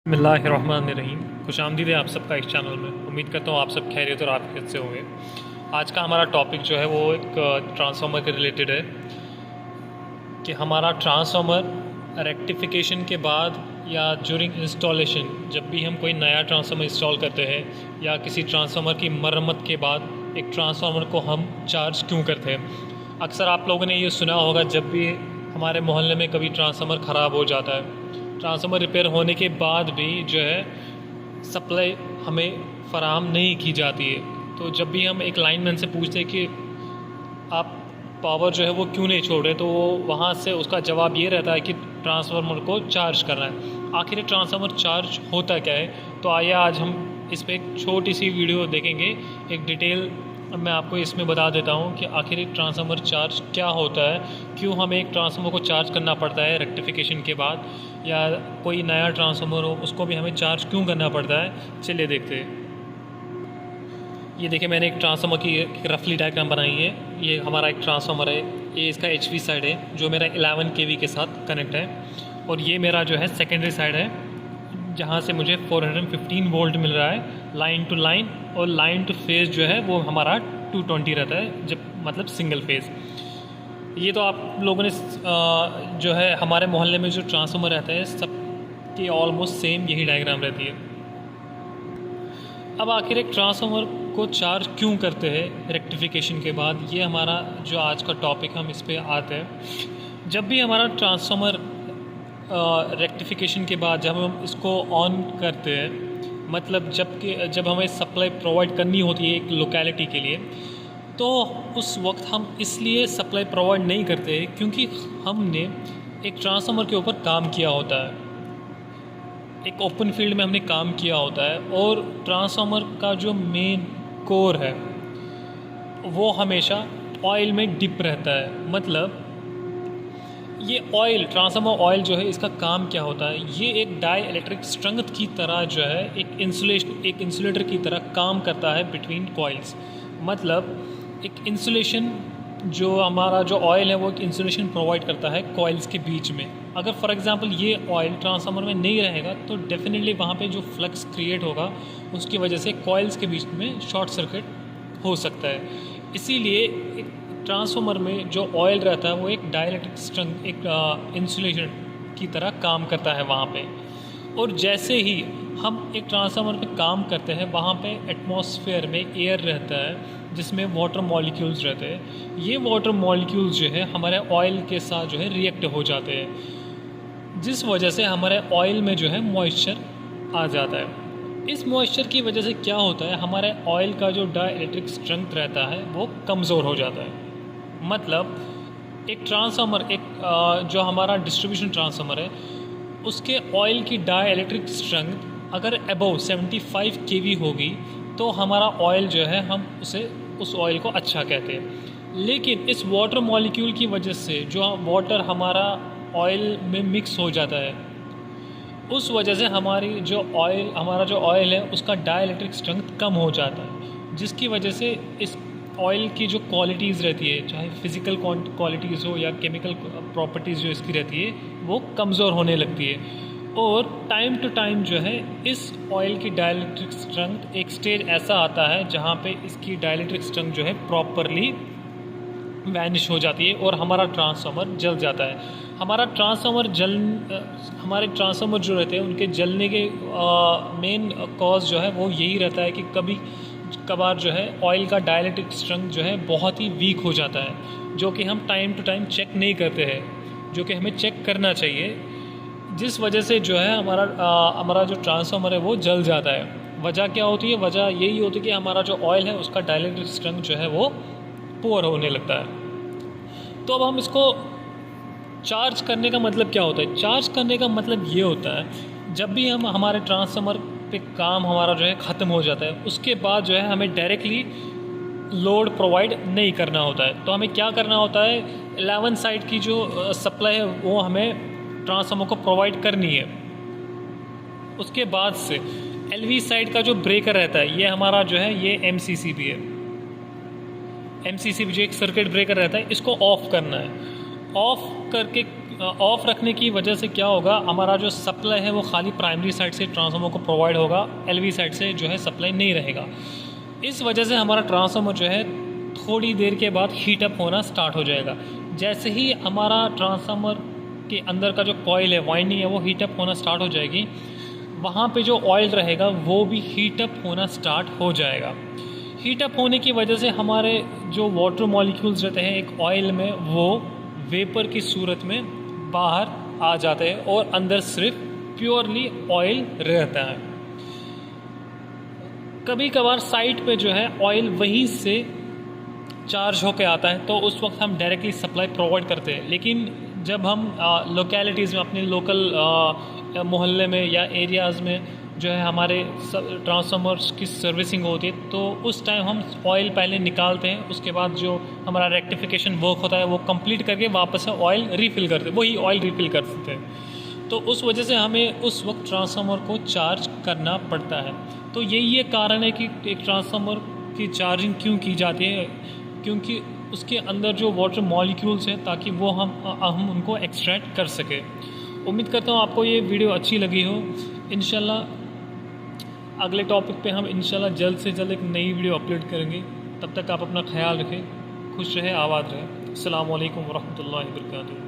बिस्मिल्लाहिर्रहमानिर्रहीम। खुशामदीद है आप सबका इस चैनल में। उम्मीद करता हूँ आप सब खैरियत और आफियत से होंगे। आज का हमारा टॉपिक जो है वो एक ट्रांसफार्मर के रिलेटेड है कि हमारा ट्रांसफार्मर रेक्टिफिकेशन के बाद या ड्यूरिंग इंस्टॉलेशन, जब भी हम कोई नया ट्रांसफार्मर इंस्टॉल करते हैं या किसी ट्रांसफार्मर की मरम्मत के बाद एक ट्रांसफार्मर को हम चार्ज क्यों करते हैं। अक्सर आप लोगों ने ये सुना होगा, जब भी हमारे मोहल्ले में कभी ट्रांसफार्मर ख़राब हो जाता है, ट्रांसफार्मर रिपेयर होने के बाद भी जो है सप्लाई हमें फ़राहम नहीं की जाती है। तो जब भी हम एक लाइनमैन से पूछते हैं कि आप पावर जो है वो क्यों नहीं छोड़ रहे, तो वो वहाँ से उसका जवाब ये रहता है कि ट्रांसफार्मर को चार्ज करना है। आखिर ट्रांसफार्मर चार्ज होता क्या है, तो आइए आज हम इस पर एक छोटी सी वीडियो देखेंगे। एक डिटेल मैं आपको इसमें बता देता हूँ कि आखिर एक ट्रांसफार्मर चार्ज क्या होता है, क्यों हमें एक ट्रांसफार्मर को चार्ज करना पड़ता है रेक्टिफिकेशन के बाद, या कोई नया ट्रांसफार्मर हो उसको भी हमें चार्ज क्यों करना पड़ता है। चलिए देखते हैं। ये देखिए, मैंने एक ट्रांसफार्मर की रफली डायग्राम बनाई है। ये हमारा एक ट्रांसफार्मर है, ये इसका एचवी साइड है जो मेरा 11 केवी के साथ कनेक्ट है, और ये मेरा जो है सेकेंडरी साइड है जहाँ से मुझे 415 वोल्ट मिल रहा है लाइन टू लाइन, और लाइन टू फेज़ जो है वो हमारा 220 रहता है, जब मतलब सिंगल फेज़। ये तो आप लोगों ने जो है हमारे मोहल्ले में जो ट्रांसफार्मर रहता है सब की ऑलमोस्ट सेम यही डायग्राम रहती है। अब आखिर एक ट्रांसफार्मर को चार्ज क्यों करते हैं रेक्टिफिकेशन के बाद, ये हमारा जो आज का टॉपिक, हम इस पे आते हैं। जब भी हमारा ट्रांसफार्मर रेक्टिफिकेशन के बाद जब हम इसको ऑन करते हैं, मतलब जब हमें सप्लाई प्रोवाइड करनी होती है एक लोकेलिटी के लिए, तो उस वक्त हम इसलिए सप्लाई प्रोवाइड नहीं करते क्योंकि हमने एक ट्रांसफार्मर के ऊपर काम किया होता है, एक ओपन फील्ड में हमने काम किया होता है, और ट्रांसफार्मर का जो मेन कोर है वो हमेशा ऑयल में डिप रहता है। मतलब ये ऑयल, ट्रांसफार्मर ऑयल जो है, इसका काम क्या होता है, ये एक डाई इलेक्ट्रिक स्ट्रेंथ की तरह जो है एक इंसुलेटर की तरह काम करता है बिटवीन कॉइल्स। मतलब एक इंसुलेशन, जो हमारा जो ऑयल है वो एक इंसुलेशन प्रोवाइड करता है कॉइल्स के बीच में। अगर फॉर एग्जांपल ये ऑयल ट्रांसफार्मर में नहीं रहेगा तो डेफिनेटली वहाँ पे जो फ्लक्स क्रिएट होगा उसकी वजह से कॉइल्स के बीच में शॉर्ट सर्किट हो सकता है। इसीलिए एक ट्रांसफार्मर में जो ऑयल रहता है वो एक डाइलेक्ट्रिक स्ट्रेंथ, एक इंसुलेशन की तरह काम करता है वहाँ पे। और जैसे ही हम एक ट्रांसफार्मर पे काम करते हैं, वहाँ पे एटमॉस्फेयर में एयर रहता है जिसमें वाटर मॉलिक्यूल्स रहते हैं। ये वाटर मॉलिक्यूल्स जो है हमारे ऑयल के साथ जो है रिएक्ट हो जाते हैं, जिस वजह से हमारे ऑयल में जो है मॉइस्चर आ जाता है। इस मॉइस्चर की वजह से क्या होता है, हमारे ऑयल का जो डाई इलेक्ट्रिक स्ट्रेंथ रहता है वो कमज़ोर हो जाता है। मतलब एक ट्रांसफार्मर, एक जो हमारा डिस्ट्रीब्यूशन ट्रांसफार्मर है, उसके ऑयल की डाई इलेक्ट्रिक स्ट्रेंथ अगर अबव 75 केवी होगी तो हमारा ऑयल जो है हम उस ऑयल को अच्छा कहते हैं। लेकिन इस वाटर मॉलिक्यूल की वजह से जो वाटर हमारा ऑयल में मिक्स हो जाता है, उस वजह से हमारा जो ऑयल है उसका डाई इलेक्ट्रिक स्ट्रेंथ कम हो जाता है, जिसकी वजह से इस ऑयल की जो क्वालिटीज़ रहती है, चाहे फिज़िकल क्वालिटीज़ हो या केमिकल प्रॉपर्टीज़ जो इसकी रहती है, वो कमज़ोर होने लगती है। और टाइम टू टाइम जो है इस ऑयल की डाइलेक्ट्रिक स्ट्रेंथ, एक स्टेज ऐसा आता है जहाँ पे इसकी डाइलेक्ट्रिक स्ट्रेंथ जो है प्रॉपरली वैनिश हो जाती है और हमारा ट्रांसफार्मर जल जाता है। हमारे ट्रांसफार्मर जो रहते हैं उनके जलने के मेन कॉज जो है वो यही रहता है कि कभी कभार जो है ऑयल का डाइलेक्ट्रिक स्ट्रेंथ जो है बहुत ही वीक हो जाता है, जो कि हम टाइम टू टाइम चेक नहीं करते हैं, जो कि हमें चेक करना चाहिए, जिस वजह से जो है हमारा जो ट्रांसफार्मर है वो जल जाता है। वजह क्या होती है, वजह यही होती है कि हमारा जो ऑयल है उसका डाइलेक्ट्रिक स्ट्रेंथ जो है वो पुअर होने लगता है। तो अब हम इसको चार्ज करने का मतलब क्या होता है, चार्ज करने का मतलब ये होता है जब भी हम हमारे ट्रांसफार्मर पे काम हमारा जो है ख़त्म हो जाता है, उसके बाद जो है हमें डायरेक्टली लोड प्रोवाइड नहीं करना होता है। तो हमें क्या करना होता है, 11 साइड की जो सप्लाई है वो हमें ट्रांसफार्मर को प्रोवाइड करनी है। उसके बाद से एलवी साइड का जो ब्रेकर रहता है, ये हमारा जो है ये MCCB है। MCCB जो एक सर्किट ब्रेकर रहता है, इसको ऑफ़ करना है। ऑफ़ रखने की वजह से क्या होगा, हमारा जो सप्लाई है वो खाली प्राइमरी साइड से ट्रांसफार्मर को प्रोवाइड होगा, एलवी साइड से जो है सप्लाई नहीं रहेगा। इस वजह से हमारा ट्रांसफार्मर जो है थोड़ी देर के बाद हीट अप होना स्टार्ट हो जाएगा। जैसे ही हमारा ट्रांसफार्मर के अंदर का जो कॉइल है, वाइंडिंग है, वो हीट अप होना स्टार्ट हो जाएगी, वहाँ पे जो ऑयल रहेगा वो भी हीट अप होना स्टार्ट हो जाएगा। हीट अप होने की वजह से हमारे जो वाटर मॉलिक्यूल्स रहते हैं एक ऑयल में, वो वेपर की सूरत में बाहर आ जाते हैं और अंदर सिर्फ प्योरली ऑयल रहता है। कभी कभार साइट पे जो है ऑयल वहीं से चार्ज होके आता है, तो उस वक्त हम डायरेक्टली सप्लाई प्रोवाइड करते हैं। लेकिन जब हम लोकेलिटीज़ में, अपने लोकल मोहल्ले में या एरियाज़ में जो है हमारे ट्रांसफार्मर्स की सर्विसिंग होती है, तो उस टाइम हम ऑयल पहले निकालते हैं, उसके बाद जो हमारा रेक्टिफिकेशन वर्क होता है वो कंप्लीट करके वापस से ऑयल रिफ़िल करते हैं, वही ऑयल रिफ़िल कर सकते हैं। तो उस वजह से हमें उस वक्त ट्रांसफार्मर को चार्ज करना पड़ता है। तो यही कारण है कि एक ट्रांसफार्मर की चार्जिंग क्यों की जाती है, क्योंकि उसके अंदर जो वाटर मॉलिक्यूल्स हैं, ताकि वो हम उनको एक्सट्रैक्ट कर सकें। उम्मीद करता हूँ आपको ये वीडियो अच्छी लगी हो। इंशाल्लाह अगले टॉपिक पे हम इंशाल्लाह जल्द से जल्द एक नई वीडियो अपलोड करेंगे। तब तक आप अपना ख्याल रखें, खुश रहें, आबाद रहें। अस्सलामु अलैकुम वरहमतुल्लाहि वबरकातुहू।